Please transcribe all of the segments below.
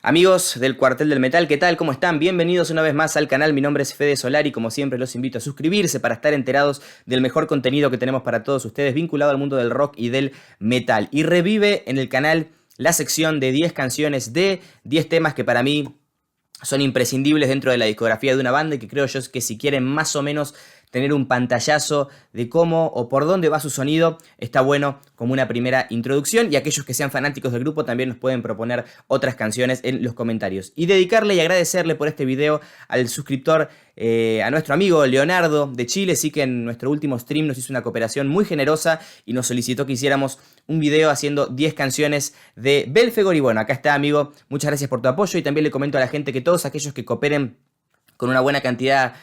Amigos del Cuartel del Metal, ¿qué tal? ¿Cómo están? Bienvenidos una vez más al canal, mi nombre es Fede Solari y como siempre los invito a suscribirse para estar enterados del mejor contenido que tenemos para todos ustedes vinculado al mundo del rock y del metal. Y revive en el canal la sección de 10 canciones de 10 temas que para mí son imprescindibles dentro de la discografía de una banda y que creo yo que si quieren más o menos tener un pantallazo de cómo o por dónde va su sonido, está bueno como una primera introducción, y aquellos que sean fanáticos del grupo también nos pueden proponer otras canciones en los comentarios. Y dedicarle y agradecerle por este video al suscriptor, a nuestro amigo Leonardo de Chile, sí, que en nuestro último stream nos hizo una cooperación muy generosa y nos solicitó que hiciéramos un video haciendo 10 canciones de Belfegor. Y bueno, acá está, amigo, muchas gracias por tu apoyo, y también le comento a la gente que todos aquellos que cooperen con una buena cantidad,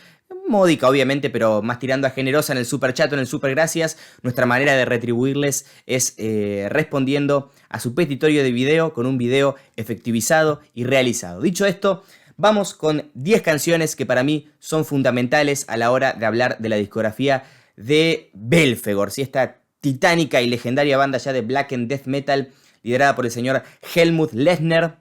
módica obviamente, pero más tirando a generosa, en el super chat o en el super gracias, nuestra manera de retribuirles es respondiendo a su petitorio de video con un video efectivizado y realizado. Dicho esto, vamos con 10 canciones que para mí son fundamentales a la hora de hablar de la discografía de Belfegor, ¿sí? Esta titánica y legendaria banda ya de black and death metal liderada por el señor Helmut Lechner,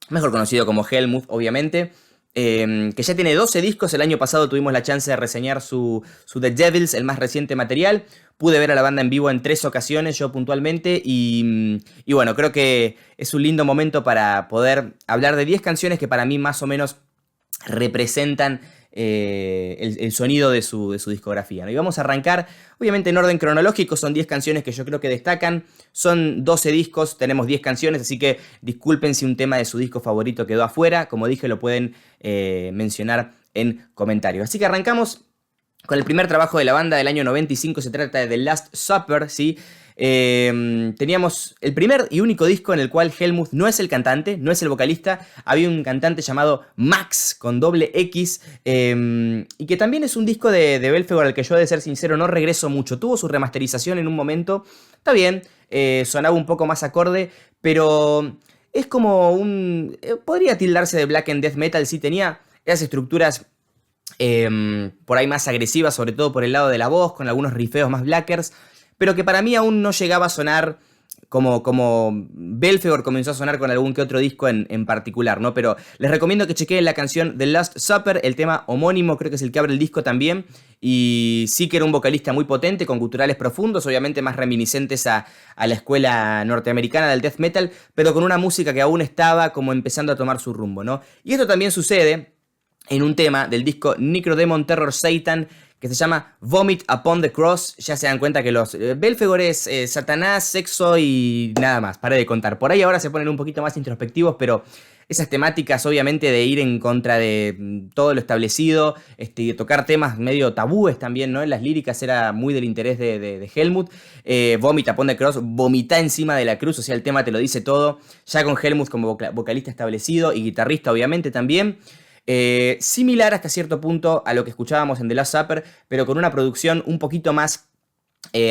mejor conocido como Helmut obviamente. Que ya tiene 12 discos. El año pasado tuvimos la chance de reseñar su The Devils, el más reciente material. Pude ver a la banda en vivo en 3 ocasiones, yo puntualmente, y bueno, creo que es un lindo momento para poder hablar de 10 canciones que para mí más o menos representan el sonido de su discografía, ¿no? Y vamos a arrancar, obviamente en orden cronológico, son 10 canciones que yo creo que destacan, son 12 discos, tenemos 10 canciones, así que disculpen si un tema de su disco favorito quedó afuera, como dije lo pueden mencionar en comentarios. Así que arrancamos con el primer trabajo de la banda del año 95, se trata de The Last Supper, ¿sí? Teníamos el primer y único disco en el cual Helmut no es el cantante, no es el vocalista. Había un cantante llamado Max con doble X, y que también es un disco de Belfegor al que yo, de ser sincero, no regreso mucho. Tuvo su remasterización en un momento, está bien, sonaba un poco más acorde, pero es como un... podría tildarse de black and death metal, sí, tenía esas estructuras por ahí más agresivas, sobre todo por el lado de la voz, con algunos rifeos más blackers, pero que para mí aún no llegaba a sonar como Belfegor comenzó a sonar con algún que otro disco en particular, ¿no? Pero les recomiendo que chequeen la canción The Last Supper, el tema homónimo, creo que es el que abre el disco también, y sí que era un vocalista muy potente, con guturales profundos, obviamente más reminiscentes a la escuela norteamericana del death metal, pero con una música que aún estaba como empezando a tomar su rumbo, ¿no? Y esto también sucede en un tema del disco Necrodemon Terror Satan, que se llama Vomit Upon the Cross. Ya se dan cuenta que los Belfegor es Satanás, sexo y nada más, paré de contar. Por ahí ahora se ponen un poquito más introspectivos, pero esas temáticas obviamente de ir en contra de todo lo establecido, de tocar temas medio tabúes también, ¿no? En las líricas era muy del interés de Helmut. Vomit Upon the Cross, vomita encima de la cruz, o sea, el tema te lo dice todo, ya con Helmut como vocalista establecido y guitarrista obviamente también. Similar hasta cierto punto a lo que escuchábamos en The Last Supper, pero con una producción un poquito más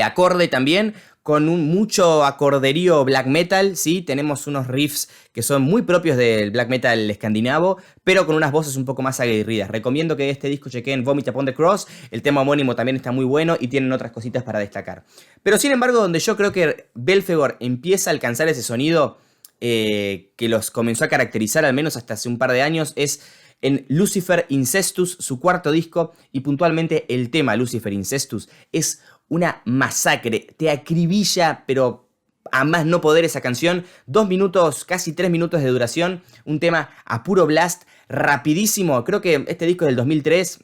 acorde también, con mucho acorderío black metal, ¿sí? Tenemos unos riffs que son muy propios del black metal escandinavo, pero con unas voces un poco más aguerridas. Recomiendo que este disco chequen Vomit Upon the Cross, el tema homónimo también está muy bueno y tienen otras cositas para destacar. Pero sin embargo, donde yo creo que Belfegor empieza a alcanzar ese sonido que los comenzó a caracterizar al menos hasta hace un par de años es en Lucifer Incestus, su cuarto disco, y puntualmente el tema Lucifer Incestus es una masacre, te acribilla, pero a más no poder esa canción. 2 minutos, casi 3 minutos de duración, un tema a puro blast, rapidísimo. Creo que este disco es del 2003,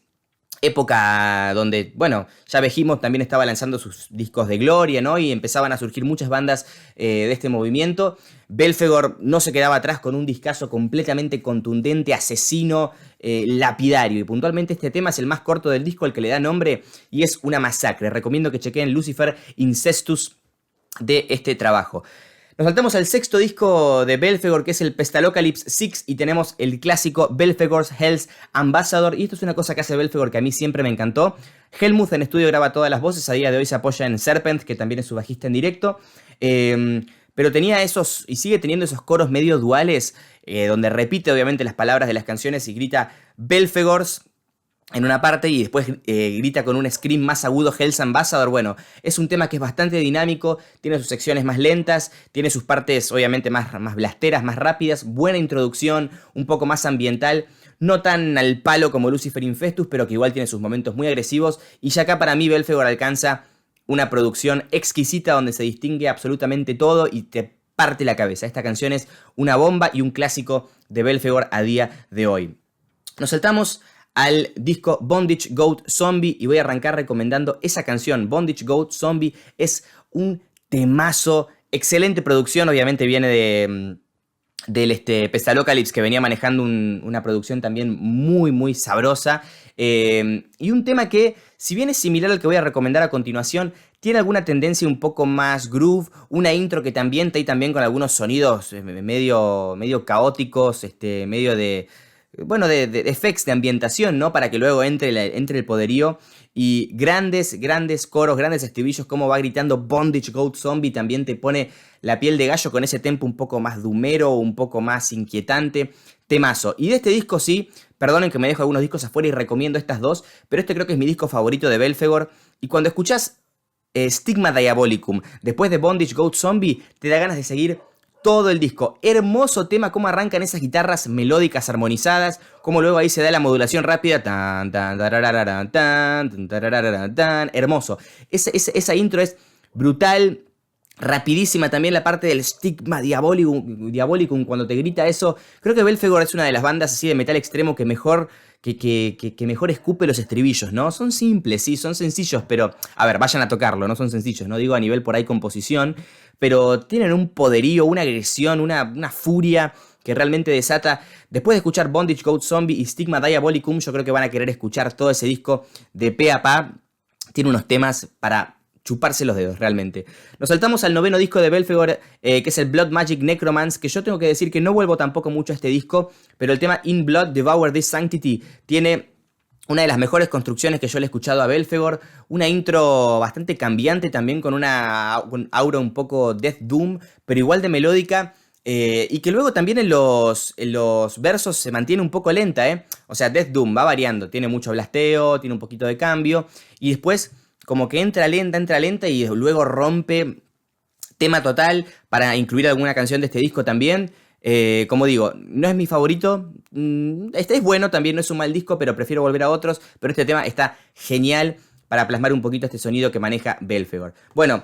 época donde, bueno, ya Behemoth también estaba lanzando sus discos de gloria, ¿no? Y empezaban a surgir muchas bandas de este movimiento. Belfegor no se quedaba atrás con un discazo completamente contundente, asesino, lapidario. Y puntualmente este tema es el más corto del disco, el que le da nombre, y es una masacre. Recomiendo que chequeen Lucifer Incestus de este trabajo. Nos saltamos al sexto disco de Belfegor, que es el Pestalocalypse 6, y tenemos el clásico Belfegor's Hell's Ambassador. Y esto es una cosa que hace Belfegor que a mí siempre me encantó. Helmut en estudio graba todas las voces, a día de hoy se apoya en Serpent, que también es su bajista en directo. Pero tenía esos, y sigue teniendo esos coros medio duales, donde repite obviamente las palabras de las canciones y grita Belfegor's en una parte y después grita con un scream más agudo Hell's Ambassador. Bueno, es un tema que es bastante dinámico, tiene sus secciones más lentas, tiene sus partes obviamente más blasteras, más rápidas, buena introducción, un poco más ambiental, no tan al palo como Lucifer Infestus, pero que igual tiene sus momentos muy agresivos, y ya acá para mí Belphegor alcanza una producción exquisita donde se distingue absolutamente todo y te parte la cabeza. Esta canción es una bomba y un clásico de Belphegor a día de hoy. Nos saltamos al disco Bondage Goat Zombie y voy a arrancar recomendando esa canción. Bondage Goat Zombie es un temazo, excelente producción, obviamente viene del Pesalocalypse, que venía manejando una producción también muy sabrosa, y un tema que, si bien es similar al que voy a recomendar a continuación, tiene alguna tendencia un poco más groove, una intro que también está ahí también con algunos sonidos medio caóticos, medio de effects de ambientación, ¿no? Para que luego entre el poderío. Y grandes coros, grandes estribillos, como va gritando Bondage Goat Zombie, también te pone la piel de gallo con ese tempo un poco más dumero, un poco más inquietante. Temazo. Y de este disco sí, perdonen que me dejo algunos discos afuera y recomiendo estas dos, pero este creo que es mi disco favorito de Belphegor. Y cuando escuchás Stigma Diabolicum después de Bondage Goat Zombie, te da ganas de seguir todo el disco. Hermoso tema, cómo arrancan esas guitarras melódicas armonizadas, cómo luego ahí se da la modulación rápida. Tan, tan, tarararara, tan, tarararara, tan. Hermoso. Esa intro es brutal, rapidísima. También la parte del Stigma Diabolicum, cuando te grita eso. Creo que Belphegor es una de las bandas así de metal extremo que mejor mejor escupe los estribillos, ¿no? Son simples, sí, son sencillos, pero, a ver, vayan a tocarlo, no son sencillos, no digo a nivel por ahí composición, pero tienen un poderío, una agresión, una furia que realmente desata. Después de escuchar Bondage Goat Zombie y Stigma Diabolicum, yo creo que van a querer escuchar todo ese disco de pe a pa. Tiene unos temas para chuparse los dedos, realmente. Nos saltamos al noveno disco de Belphegor, que es el Blood Magic Necromance, que yo tengo que decir que no vuelvo tampoco mucho a este disco, pero el tema In Blood Devour This Sanctity tiene una de las mejores construcciones que yo le he escuchado a Belphegor, una intro bastante cambiante también con un aura un poco Death Doom, pero igual de melódica, y que luego también en los versos se mantiene un poco lenta, o sea, Death Doom va variando, tiene mucho blasteo, tiene un poquito de cambio, y después como que entra lenta y luego rompe tema total para incluir alguna canción de este disco también. Como digo, no es mi favorito, este es bueno, también no es un mal disco, pero prefiero volver a otros, pero este tema está genial para plasmar un poquito este sonido que maneja Belphegor. Bueno,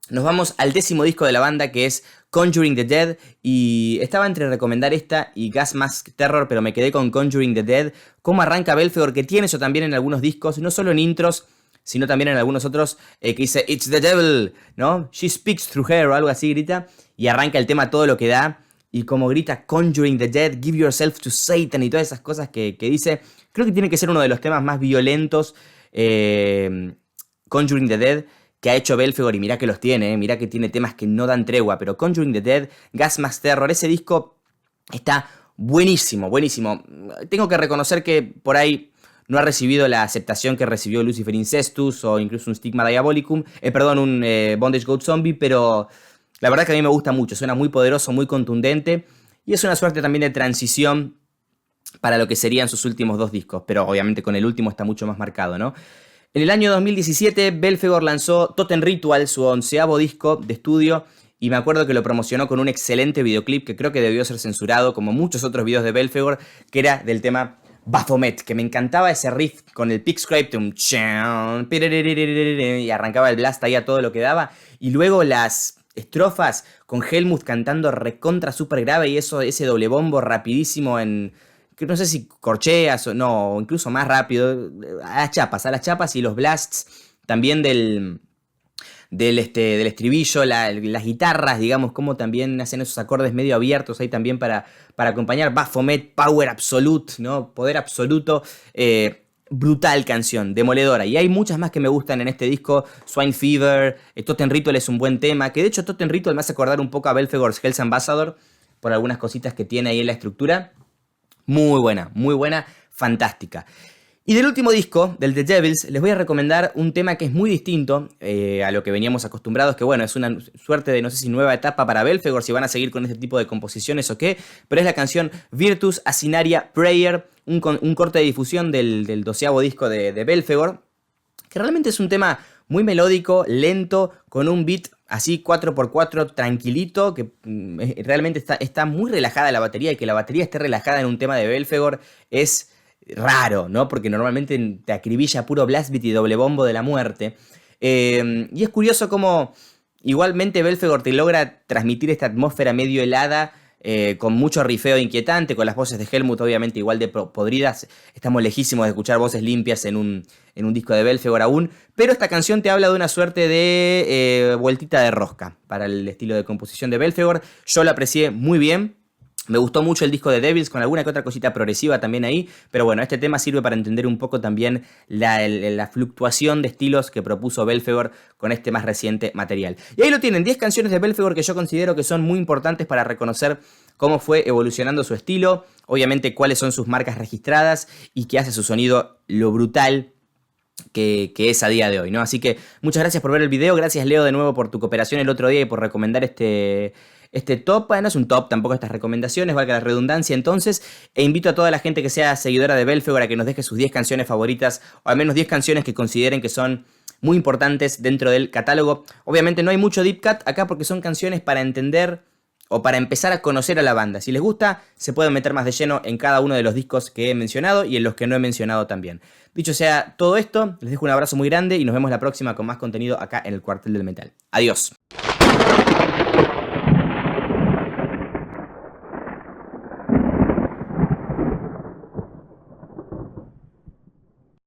nos vamos al décimo disco de la banda, que es Conjuring the Dead, y estaba entre recomendar esta y Gas Mask Terror, pero me quedé con Conjuring the Dead. Cómo arranca Belphegor, que tiene eso también en algunos discos, no solo en intros, sino también en algunos otros, que dice It's the devil, ¿no? She speaks through her o algo así grita, y arranca el tema todo lo que da, y como grita Conjuring the Dead, Give yourself to Satan, y todas esas cosas que dice. Creo que tiene que ser uno de los temas más violentos, Conjuring the Dead, que ha hecho Belphegor, y mirá que los tiene, mirá que tiene temas que no dan tregua, pero Conjuring the Dead, Gas Mask Terror, ese disco está buenísimo. Tengo que reconocer que por ahí no ha recibido la aceptación que recibió Lucifer Incestus o incluso un Stigma Diabolicum, un Bondage Goat Zombie, pero la verdad que a mí me gusta mucho, suena muy poderoso, muy contundente, y es una suerte también de transición para lo que serían sus últimos dos discos, pero obviamente con el último está mucho más marcado, ¿no? En el año 2017, Belphegor lanzó Totem Ritual, su 11º disco de estudio, y me acuerdo que lo promocionó con un excelente videoclip que creo que debió ser censurado, como muchos otros videos de Belphegor, que era del tema Baphomet, que me encantaba ese riff con el pick scrape, y arrancaba el blast ahí a todo lo que daba, y luego las estrofas con Helmuth cantando recontra super grave y ese doble bombo rapidísimo que no sé si corcheas o no, o incluso más rápido, a las chapas y los blasts también del estribillo, las guitarras, digamos, como también hacen esos acordes medio abiertos ahí también para acompañar. Baphomet, power absolute, ¿no? Poder absoluto. Brutal canción, demoledora. Y hay muchas más que me gustan en este disco. Swine Fever, Totem Ritual es un buen tema, que de hecho Totem Ritual me hace acordar un poco a Belphegor's Hell's Ambassador, por algunas cositas que tiene ahí en la estructura. Muy buena, fantástica. Y del último disco, del The Devils, les voy a recomendar un tema que es muy distinto a lo que veníamos acostumbrados, que bueno, es una suerte de, no sé si nueva etapa para Belphegor, si van a seguir con este tipo de composiciones o qué, pero es la canción Virtus Asinaria Prayer, un corte de difusión del 12º disco de Belphegor, que realmente es un tema muy melódico, lento, con un beat así 4x4 tranquilito, que realmente está muy relajada la batería, y que la batería esté relajada en un tema de Belphegor es raro, ¿no? Porque normalmente te acribilla puro blast beat y doble bombo de la muerte. Y es curioso cómo igualmente Belphegor te logra transmitir esta atmósfera medio helada, con mucho rifeo inquietante, con las voces de Helmut obviamente igual de podridas. Estamos lejísimos de escuchar voces limpias en un disco de Belphegor aún, pero esta canción te habla de una suerte de vueltita de rosca para el estilo de composición de Belphegor. Yo la aprecié muy bien. Me gustó mucho el disco de Devils, con alguna que otra cosita progresiva también ahí, pero bueno, este tema sirve para entender un poco también la fluctuación de estilos que propuso Belphegor con este más reciente material. Y ahí lo tienen, 10 canciones de Belphegor que yo considero que son muy importantes para reconocer cómo fue evolucionando su estilo, obviamente cuáles son sus marcas registradas y qué hace su sonido lo brutal que es a día de hoy, ¿no? Así que muchas gracias por ver el video, gracias Leo de nuevo por tu cooperación el otro día y por recomendar este top. No es un top tampoco estas recomendaciones, valga la redundancia entonces, e invito a toda la gente que sea seguidora de Belphegor a que nos deje sus 10 canciones favoritas, o al menos 10 canciones que consideren que son muy importantes dentro del catálogo. Obviamente no hay mucho deep cut acá porque son canciones para entender o para empezar a conocer a la banda. Si les gusta, se pueden meter más de lleno en cada uno de los discos que he mencionado y en los que no he mencionado también. Dicho sea todo esto, les dejo un abrazo muy grande y nos vemos la próxima con más contenido acá en el Cuartel del Metal. Adiós.